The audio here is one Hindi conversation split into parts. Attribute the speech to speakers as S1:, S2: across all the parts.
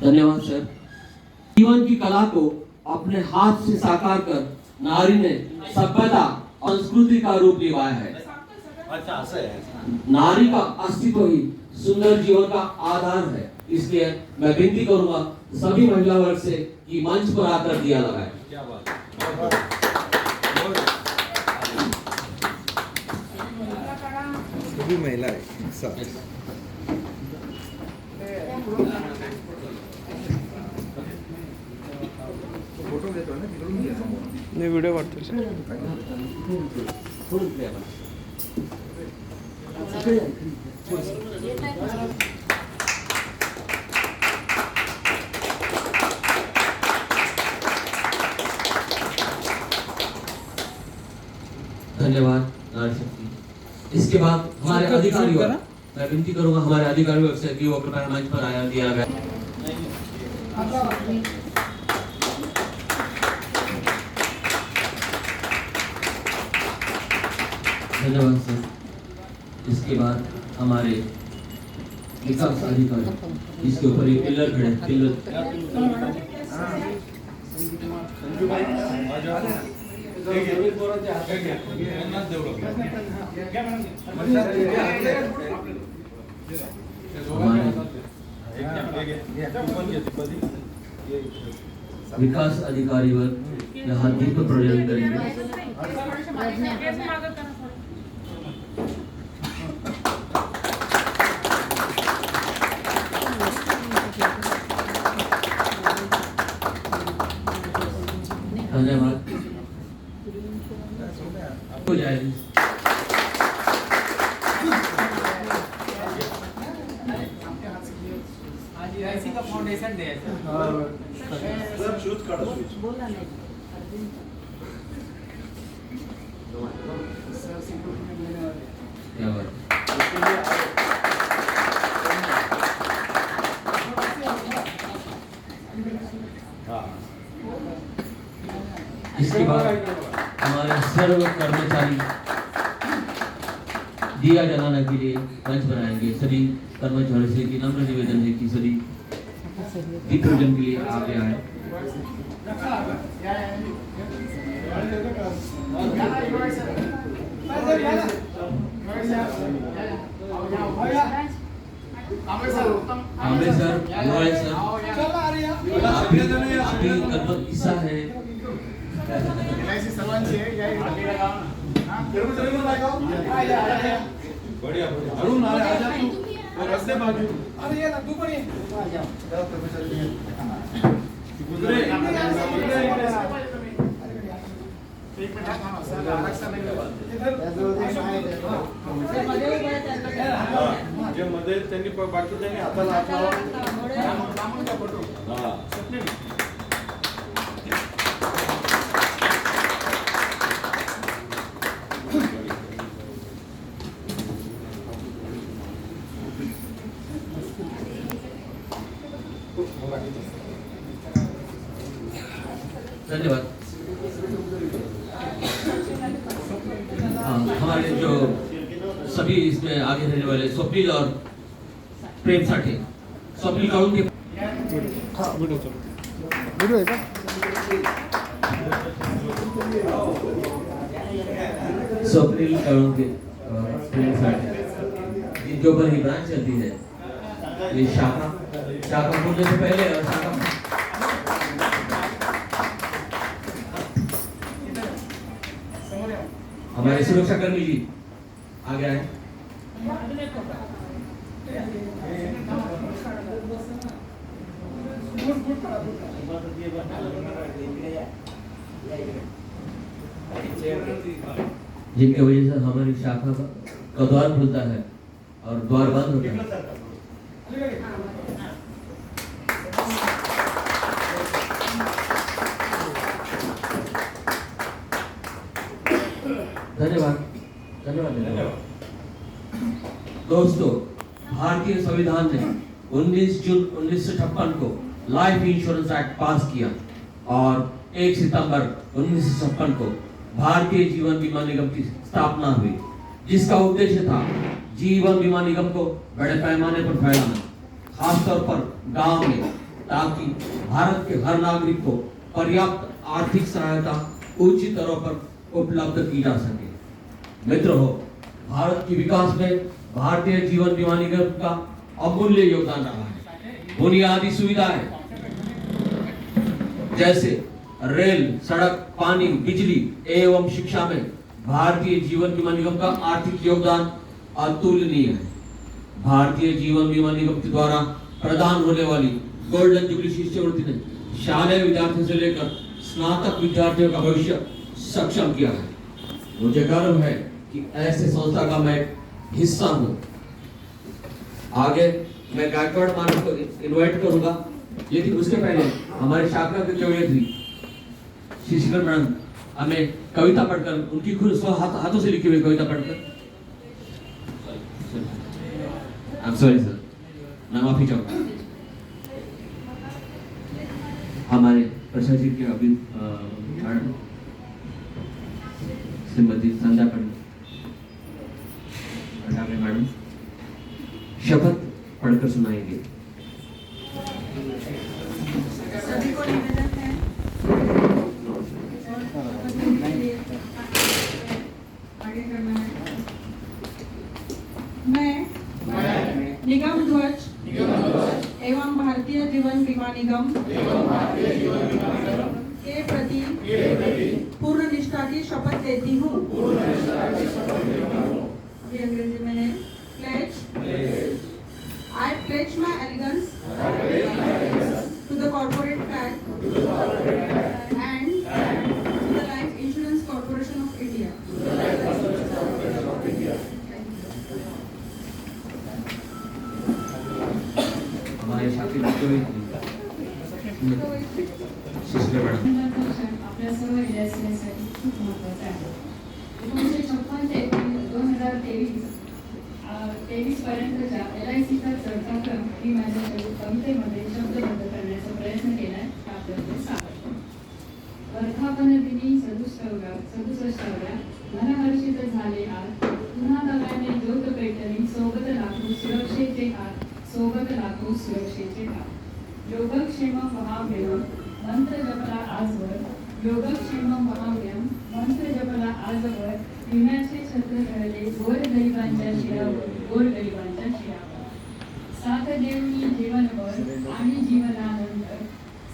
S1: धन्यवाद सर। जीवन की कला को अपने हाथ से साकार कर नारी ने सभ्यता और संस्कृति का रूप निभाया है।
S2: अच्छा असं आहे।
S1: नारी का अस्तित्व ही सुंदर जीवन का आधार है। इसलिए मैं विनती करूंगा सभी महिला वर्ग से कि मंच पर आकर दिया लगाए।
S2: क्या बात
S3: सभी महिला है सब। फोटो घेतो ना तिकडून घ्या समोर.
S4: नाही व्हिडिओ वाटतोय सर.
S1: धन्यवाद नारी शक्ति। इसके बाद हमारे अधिकारी वर्ग, मैं विनती करूंगा हमारे अधिकारी वर्ग से कि वो कृपया मंच पर आया दिया गया। धन्यवाद सर। इसके बाद हमारे विकास अधिकारी, इसके ऊपर ये पिलर खड़े, पिलर विकास अधिकारी वर्ग यहाँ दीप प्रज्वलन करेंगे। धन्यवाद हो जाएगी।
S5: ऐसी का फाउंडेशन दे
S2: सर शूज काढा शूज.
S5: बोला नाही
S1: क्या बात। इसके बाद हमारे सर्व कर्मचारी दिया जलाने के लिए मंच बनाएंगे। सभी कर्मचारी से कि नम्र निवेदन है कि सभी दीप प्रज्वलन के लिए आगे आए। कांबळे सर, गोळे सर, आपली कर्मठ किस्सा है।
S5: सर्वांची
S2: बढ़िया अरुण आ जा तू वो रस्ते बाजू.
S5: अरे ये ना तू पण ये
S2: गुजरे
S5: एक मिनिट थांबा सर आरक्षण
S2: जे मध्ये त्यांनी बाकी त्यांनी हाताला हात लावा.
S5: फोटो
S2: हां
S1: धन्यवाद। हमारे जो सभी इसमें आगे रहने वाले स्वप्निल और प्रेम साठे, स्वप्निल काउंट के
S4: व्हिडिओ चालू. व्हिडिओ आहे का?
S1: स्वप्निल काउंट के प्रेम साठे जिनके ऊपर ही ब्रांच चलती है। ये शाखा खोलने से पहले और शाखा हमारे सुरक्षा कर्मी जी आगे आए। जिनकी वजह से हमारी शाखा का द्वार खुलता है और द्वार बंद होता है। धन्यवाद धन्यवाद। दोस्तों, भारतीय संविधान ने 19 जून 1956 को लाइफ इंश्योरेंस एक्ट पास किया और 1 सितंबर 1956 को भारतीय जीवन बीमा निगम की स्थापना हुई, जिसका उद्देश्य था जीवन बीमा निगम को बड़े पैमाने पर फैलाना, खासतौर पर गांव में, ताकि भारत के हर नागरिक को पर्याप्त आर्थिक सहायता उचित दरों पर उपलब्ध की जा सके। मित्रों, भारत की विकास में भारतीय जीवन बीमा निगम का अमूल्य योगदान रहा है। बुनियादी सुविधाएं जैसे रेल, सड़क, पानी, बिजली एवं शिक्षा में भारतीय जीवन बीमा निगम का आर्थिक योगदान अतुलनीय है। भारतीय जीवन बीमा निगम के द्वारा प्रदान होने वाली गोल्डन जुबली शिष्यवृत्ति ने शालेय विद्यार्थियों से लेकर स्नातक विद्यार्थियों का भविष्य सक्षम किया है। मुझे गर्व है कि ऐसे संस्था का मैं हिस्सा हूँ। आगे मैं गायकवाड़ मैडम को इनवाइट करूंगा, लेकिन उसके पहले हमारे शाखा के चौधरी शिशिकर मैडम हमें कविता पढ़कर, उनकी खुद हाथों से लिखी हुई कविता पढ़कर, I'm sorry सर, मैं माफी चाहूंगा। हमारे प्रशासक के अभी मैडम श्रीमती संध्या पंडारे मैडम शपथ पढ़कर सुनाएंगे।
S6: सभी को निवेदन है आगे करना है। मैं निगम ध्वज एवं भारतीय जीवन बीमा निगम के प्रति पूर्ण निष्ठा की शपथ लेती हूँ। ये अंग्रेजी में है। I pledge my allegiance to the corporate flag and to the Life Insurance Corporation of India.
S1: हमारे साथी शिशिकर मैडम
S7: आपल्या सर्व विद्यार्थ्यांसाठी खूप महत्त्वाचा आहे। 1956 ते 2023 पर्यंतच्या LICचा चढता क्रम मी माझ्या कवितेमध्ये शब्दबद्ध करण्याचा प्रयत्न केलाय, त्याबद्दल सादर. वर्धापन दिनी 67व्या घनहर्षित झाले आज, पुन्हा नव्याने ज्योत पेटली, सोबत लागू सुरक्षेचे हात, सोबत लागू सुरक्षेचे हात. योगक्षेम महाव्यय मंत्र जपला आजवर, योगक्षेम महाव्यय मंत्र जपला आजवर, विम्याचे छत्र घडले गोरगरिबांच्या शिरावर, गोरगरिबांच्या शिरावर. साथ देवनी जीवनभर आणि जीवनानंतर,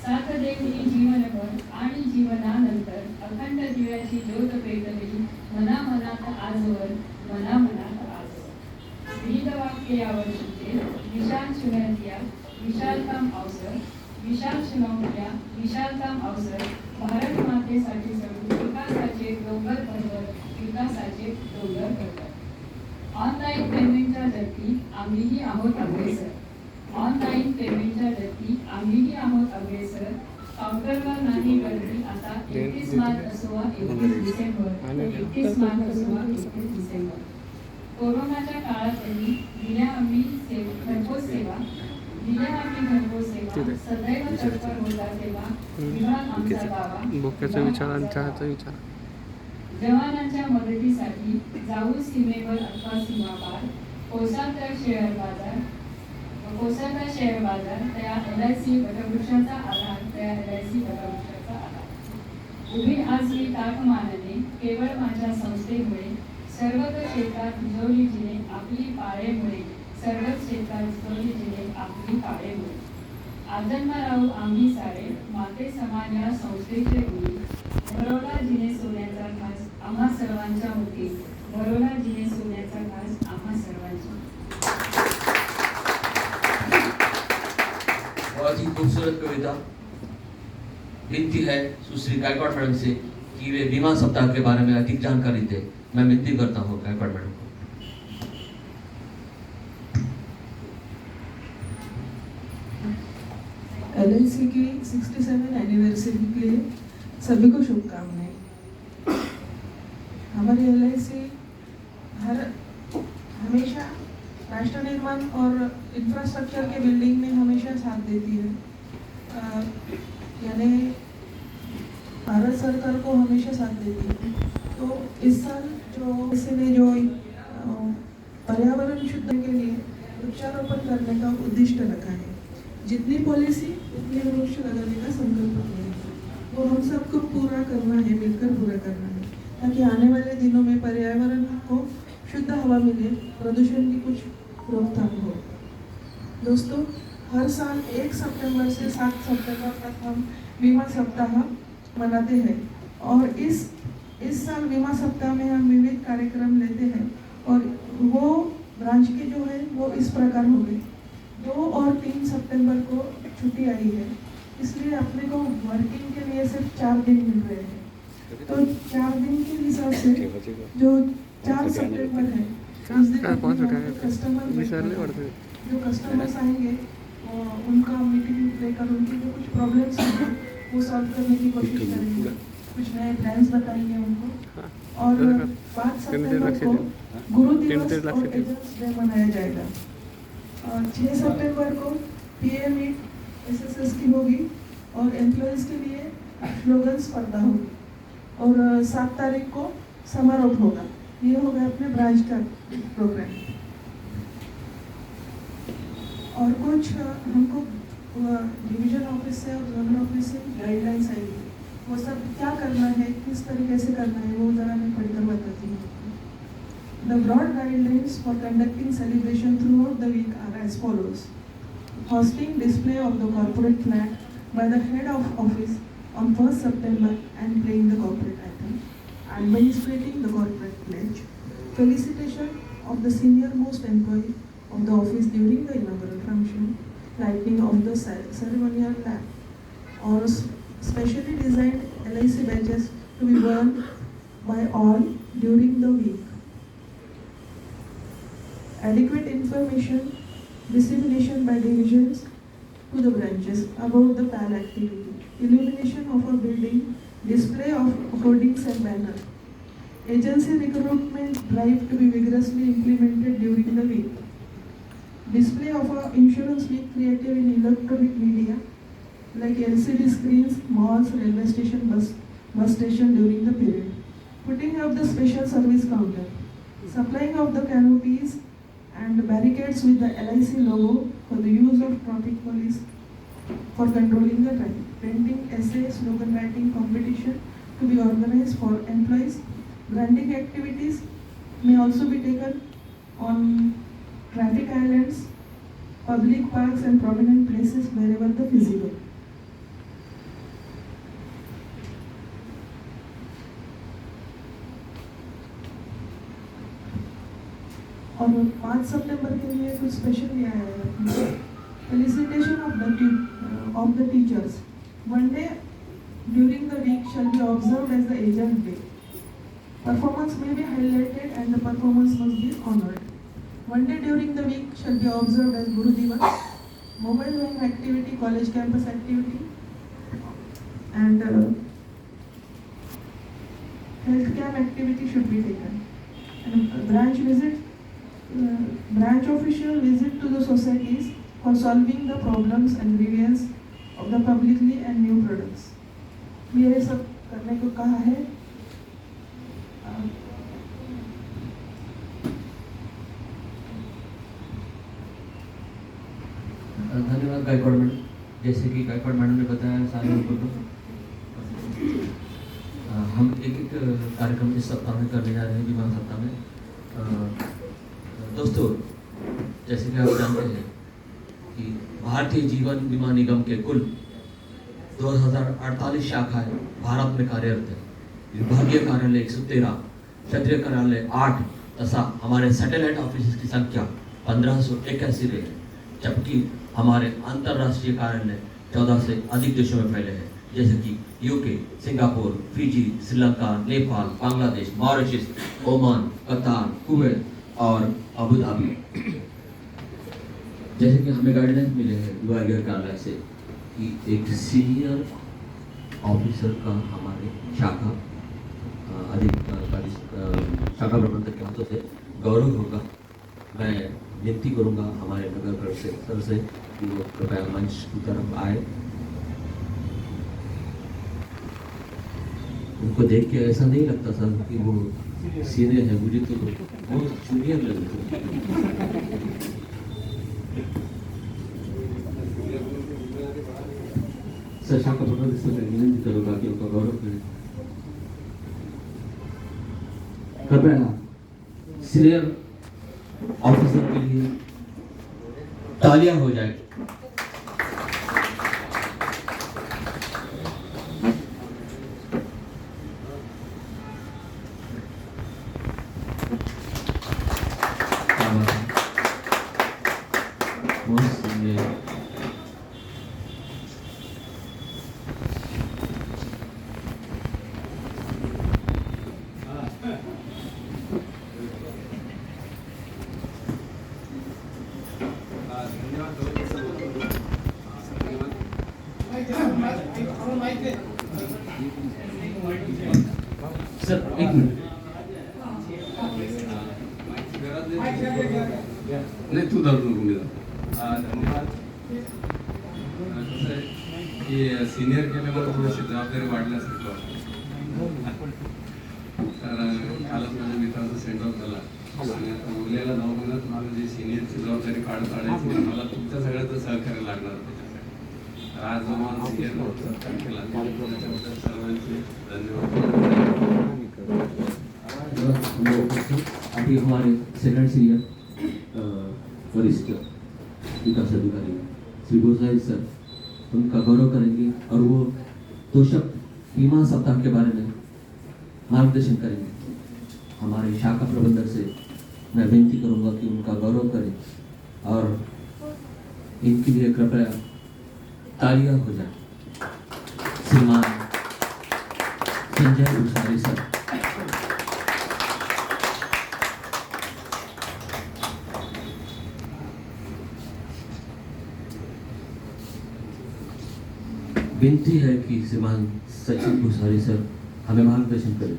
S7: साथ देवनी जीवनभर आणि जीवनानंतर, अखंड दिव्याची ज्योत पेटली मनामनात आजवर, मनामनात आजवर. विविध वाक्य यावर्षीचे विशाल शुनरिया विशालकाम अवसर, विशाल शुनौर्या विशालकाम अवसर, भारत मातेसाठी चढू विकासाचे डोंगर पर्वत, विकासाचे डोंगर पर्वत. ऑनलाईन पेमेंटच्या धर्ती आम्हीही आहोत अग्रेसर, ऑनलाईन पेमेंटच्या धर्ती आम्हीही आहोत अग्रेसर. काउंटरवर नाही गर्दी आता, 31 मार्च असो वा 31 डिसेंबर, 31 मार्च असो वा 31 डिसेंबर. कोरोनाच्या काळातही दिल्या आम्ही घरपोच सेवा, दिल्या आम्ही घरपोच सेवा, सदैव तत्पर होता तेव्हा विभाग आमचा गावा.
S4: बोक्याचा विचार आणि चहाचा विचार.
S7: जवानांच्या मदतीसाठी जाऊ सीमेवर अथवा सीमापार, कोसळता शेअर बाजार, कोसळता शेअर बाजार, त्या LIC वटवृक्षाचा आधार, त्या LIC वटवृक्षाचा आधार. उभी आजली ताक मानणे केवळ माझ्या संस्थेमुळे, सर्वच क्षेत्रात भिजवली जिने आपली पाळेमुळे, सर्वच क्षेत्रात भिजवली जिने आपली पाळेमुळे. आजन्म राहू आम्ही सारे माते समान या संस्थेचे गुरु, भरवला जिने सोन्याचा घास आम्हा सर्वांच्या होती, भरवला जिने सोन्याचा घास आम्हा सर्वांच्या.
S1: बहुत ही खूबसूरत कविता। विनती है सुश्री गायकवाड़ मैडम से कि वे बीमा सप्ताह के बारे में अधिक जानकारी दे। मैं विनती करता हूँ गायकवाड़ मैडम को।
S8: LIC की 67 एनिवर्सरी के लिए सभी को शुभकामनाएं। हमारी LIC हमेशा राष्ट्र निर्माण और इंफ्रास्ट्रक्चर के बिल्डिंग में हमेशा साथ देती है, यानी भारत सरकार को हमेशा साथ देती है। तो इस साल जो इसने जो पर्यावरण शुद्ध के लिए वृक्षारोपण करने का उद्दिष्ट रखा है, जितनी पॉलिसी ये वृक्ष लगाने का संकल्प लिया है। वो हम सबको पूरा करना है, मिलकर पूरा करना है, ताकि आने वाले दिनों में पर्यावरण को शुद्ध हवा मिले, प्रदूषण की कुछ रोकथाम हो। दोस्तों, हर साल 1 सितंबर से 7 सितंबर तक हम बीमा सप्ताह मनाते हैं और इस साल बीमा सप्ताह में हम विविध कार्यक्रम लेते हैं और वो ब्रांच के जो है वो इस प्रकार होंगे। 2 और 3 सितंबर को छुट्टी आई है, इसलिए अपने को वर्किंग के लिए सिर्फ 4 दिन मिल रहे हैं। तो 4 दिन के हिसाब से जो 4 सितंबर है उस दिन कस्टमर जो कस्टमर्स आएंगे उनका मीटिंग लेकर उनकी जो कुछ प्रॉब्लम्स हैं वो सॉल्व करने की कोशिश करेंगे, कुछ नए प्लान्स बताएंगे उनको। और 5 सितंबर को गुरु दिवस और एजेंट्स डे मनाया जाएगा। 6 सितंबर को PM मीट SSS की होगी और एम्प्लॉयज़ के लिए स्लोगन स्पर्धा होगी और 7 तारीख को समारोह होगा। ये होगा अपने ब्रांच का प्रोग्राम। और कुछ हमको डिवीजन ऑफिस से और जोनल ऑफिस से गाइडलाइंस आएगी, वो सब क्या करना है, किस तरीके से करना है, वो ज़रा मैं पढ़कर बताती हूँ। The broad guidelines for conducting celebration throughout the week are as follows: hosting display of the corporate flag by the head of office on 1st September and playing the corporate anthem, administrating the corporate pledge, felicitation of the senior most employee of the office during the inaugural function, lighting of the ceremonial lamp, or specially designed LIC badges to be worn by all during the week. Adequate information dissemination by divisions to the branches about the PAL activity, illumination of a building, display of hoardings and banners. Agency recruitment drive to be vigorously implemented during the week. Display of our insurance week creative in electronic media like LCD screens, malls, railway station, bus station during the period. Putting up the special service counter. Supplying of the canopies and barricades with the LIC logo for the use of traffic police for controlling the traffic. Printing essay, slogan writing competition to be organized for employees. Branding activities may also be taken on traffic islands, public parks and prominent places wherever the feasible. और 5 सितंबर के लिए कुछ स्पेशल भी आया है। Felicitation of the teachers. One day during the week shall be observed as the agent day. Performance may be highlighted and the performance must be honored. One day during the week shall be observed as Guru Divas, mobile home activity, college campus activity, and health camp activity should be taken. And branch official visit to the societies for solving the problems and grievance of the publicly and new products. ये सब करने को कहा है।
S1: धन्यवाद गायकवाड़ मैडम। जैसे कि गायकवाड़ मैडम ने बताया सारे लोगों को हम एक कार्यक्रम इस सप्ताह में करने जा रहे हैं, बीमा सप्ताह में। दोस्तों, जैसे कि आप जानते हैं कि भारतीय जीवन बीमा निगम के कुल 2048 शाखाएं भारत में कार्यरत है। विभागीय कार्यालय 113, क्षेत्रीय कार्यालय 8 तथा हमारे सैटेलाइट ऑफिस की संख्या 1581 रही है, जबकि हमारे अंतर्राष्ट्रीय कार्यालय 14 से अधिक देशों में फैले हैं, जैसे कि UK, Singapore, Fiji, Sri Lanka, Nepal, Bangladesh, Mauritius, Oman, कतार, कुवैत और अबू धाबी। जैसे कि हमें गाइडलाइंस मिले हैं विभागीय कार्यालय से कि एक सीनियर ऑफिसर का हमारे शाखा शाखा प्रबंधक के हाथों से गौरव होगा। मैं विनती करूंगा हमारे नगर परिषद सर से कि वो कृपया मंच की तरफ आए। उनको देख के ऐसा नहीं लगता सर कि वो सीनियर है, मुझे तो बहुत जूनियर लग रहे हैं। शाखा प्रबंधक से मैं विनती करूंगा कि उनका गौरव करें। कृपया सीनियर ऑफिसर के लिए तालियां हो जाए। सर एक मिनट
S9: नाही तू धरू नको मी धन्यवाद कसं आहे की सिनियर केल्यावर थोडीशी जबाबदारी वाढल्यासारखं वाटतं. कारण कालच माझ्या मित्राचा सेंड ऑफ झाला आणि आता उरलेल्या 9 महिन्यात मला जी सिनियरची जबाबदारी काढायची मला तुमच्या सगळ्यांचं सहकार्य लागणार त्याच्यासाठी. तर आज मला सिनियर सत्कार केला त्याच्याबद्दल सर्वांचे धन्यवाद.
S1: अभी हमारे सेकंड सीनियर वरिष्ठ विकास अधिकारी श्री गोसाई सर उनका गौरव करेंगे और वो 2 शब्द बीमा सप्ताह के बारे में मार्गदर्शन करेंगे। हमारे शाखा प्रबंधक से मैं विनती करूंगा कि उनका गौरव करें और इनके लिए कृपया तालियां हो जाए। श्रीमान संजय भूसारी सर। विनती है कि श्रीमान सचिन भूसारी सर हमें मार्गदर्शन करें।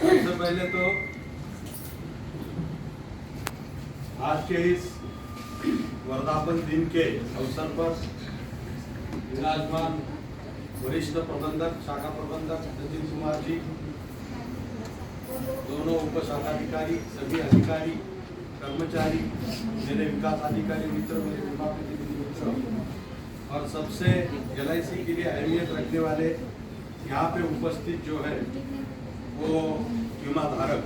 S2: सबसे पहले तो आज के इस वर्धापन दिन के अवसर पर विराजमान वरिष्ठ प्रबंधक शाखा प्रबंधक सचिन कुमार जी, दोनों उप शाखाधिकारी, सभी अधिकारी, कर्मचारी, मेरे विकास अधिकारी मित्र, मेरे विभाग प्रतिनिधि मित्र और सबसे LIC के लिए अहमियत रखने वाले यहाँ पे उपस्थित जो है वो बीमा धारक,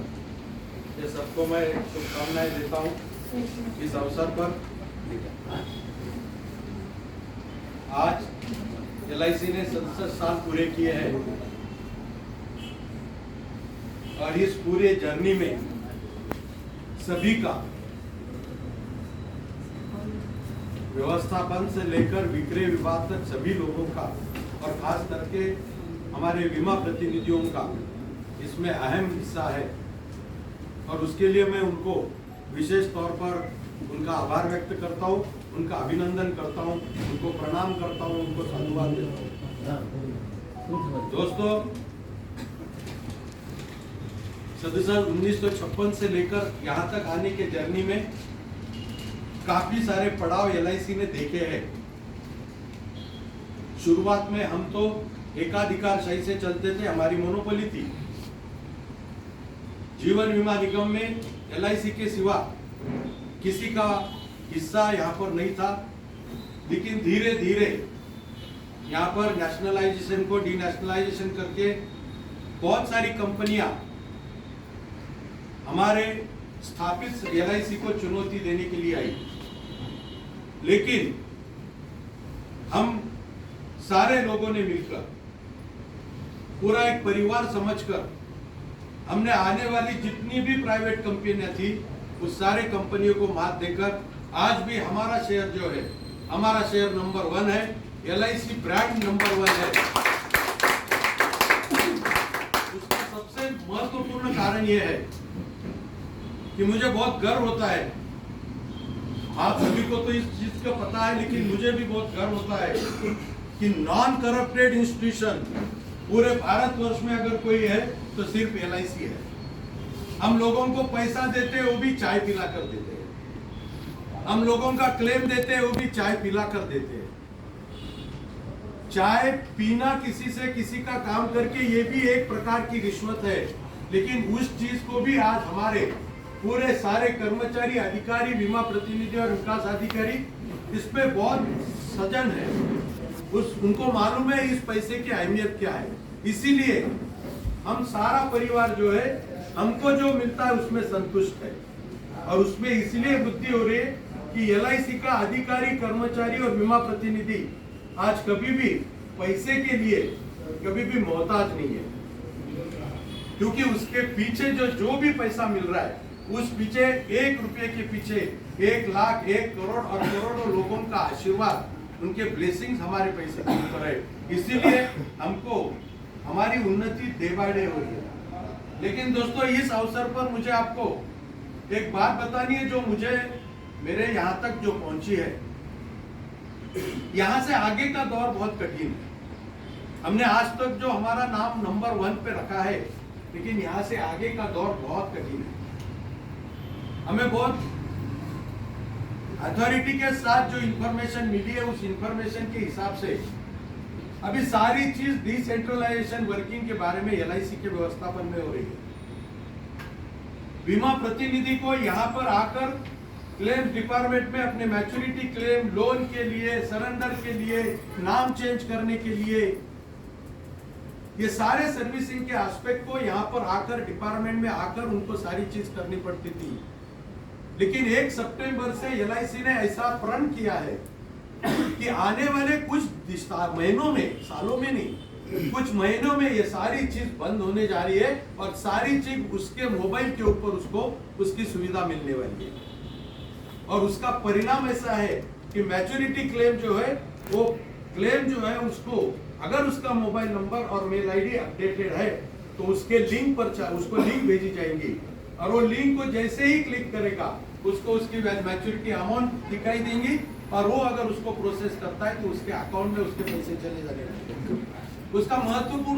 S2: ये सबको मैं शुभकामनाएं देता हूँ इस अवसर पर। आज LIC ने 67 साल पूरे किए हैं और इस पूरे जर्नी में सभी का व्यवस्थापन से लेकर विक्रय विभाग तक सभी लोगों का और खास करके हमारे बीमा प्रतिनिधियों का इसमें अहम हिस्सा है और उसके लिए मैं उनको विशेष तौर पर उनका आभार व्यक्त करता हूँ, उनका अभिनंदन करता हूँ, उनको प्रणाम करता हूँ, उनको साधुवाद देता हूँ। दोस्तों, सदस्य 1956 से लेकर यहाँ तक आने के जर्नी में काफी सारे पड़ाव LIC ने देखे हैं। शुरुआत में हम तो एकाधिकार शाही से चलते थे, हमारी मोनोपोली थी। जीवन बीमा निगम में LIC के सिवा किसी का हिस्सा यहाँ पर नहीं था, लेकिन धीरे धीरे यहाँ पर नेशनलाइजेशन को डीनेशनलाइजेशन करके बहुत सारी कंपनियां हमारे स्थापित LIC को चुनौती देने के लिए आई। लेकिन हम सारे लोगों ने मिलकर पूरा एक परिवार समझकर हमने आने वाली जितनी भी प्राइवेट कंपनियां थी उस सारे कंपनियों को मात देकर आज भी हमारा शेयर जो है, हमारा शेयर नंबर 1 है, LIC ब्रांड नंबर 1 है। उसका सबसे महत्वपूर्ण कारण यह है कि मुझे बहुत गर्व होता है, आप सभी को तो इस चीज का पता है, लेकिन मुझे भी बहुत गर्व होता है कि नॉन करप्टेड इंस्टीट्यूशन पूरे भारतवर्ष में अगर कोई है तो सिर्फ LIC है। हम लोगों को पैसा देते हैं, वो भी चाय पिला कर देते हैं। हम लोगों का क्लेम देते हैं, वो भी चाय पिला कर देते हैं। चाय पीना किसी से किसी का काम करके ये भी एक प्रकार की रिश्वत है, लेकिन उस चीज को भी आज हमारे पूरे सारे कर्मचारी, अधिकारी, बीमा प्रतिनिधि और विकास अधिकारी इस पे बहुत सजन है। उनको मालूम है इस पैसे की अहमियत क्या है। इसीलिए हम सारा परिवार जो है, हमको जो मिलता है उसमें संतुष्ट है, और उसमें इसलिए वृद्धि हो रही है कि LIC का अधिकारी, कर्मचारी और बीमा प्रतिनिधि आज कभी भी पैसे के लिए कभी भी मोहताज नहीं है, क्योंकि उसके पीछे जो भी पैसा मिल रहा है, उस पीछे 1 रुपये के पीछे 1 लाख, 1 करोड़ और करोड़ों लोगों का आशीर्वाद, उनके ब्लेसिंग्स हमारे पैसे के ऊपर है। इसीलिए हमको हमारी उन्नति डे बाय डे हो रही है। लेकिन दोस्तों, इस अवसर पर मुझे आपको एक बात बतानी है जो मुझे मेरे यहाँ तक जो पहुंची है। यहाँ से आगे का दौर बहुत कठिन है। हमने आज तक जो हमारा नाम नंबर 1 पे रखा है, लेकिन यहाँ से आगे का दौर बहुत कठिन है। हमें बहुत अथॉरिटी के साथ जो इंफॉर्मेशन मिली है, उस इंफॉर्मेशन के हिसाब से अभी सारी चीज डिसेंट्रलाइजेशन वर्किंग के बारे में LIC के व्यवस्थापन में हो रही है। बीमा प्रतिनिधि को यहाँ पर आकर क्लेम डिपार्टमेंट में अपने मैच्योरिटी क्लेम, लोन के लिए, सरेंडर के लिए, नाम चेंज करने के लिए, ये सारे सर्विसिंग के एस्पेक्ट को यहाँ पर आकर डिपार्टमेंट में आकर उनको सारी चीज करनी पड़ती थी। लेकिन 1 सितंबर से LIC ने ऐसा प्रण किया है कि आने वाले कुछ महीनों में, सालों में नहीं, कुछ महीनों में ये सारी चीज बंद होने जा रही है और सारी चीज उसके मोबाइल के ऊपर उसको उसकी सुविधा मिलने वाली है। और उसका परिणाम ऐसा है कि मैच्योरिटी क्लेम जो है, वो क्लेम जो है उसको अगर उसका मोबाइल नंबर और मेल ID अपडेटेड है तो उसके लिंक पर उसको लिंक भेजी जाएंगी, और वो लिंक को जैसे ही क्लिक करेगा उसको उसकी मैच्योरिटी अमाउंट दिखाई देंगी, और वो अगर उसको प्रोसेस करता है तो उसके अकाउंट में उसके पैसे चले जाएंगे। उसका महत्वपूर्ण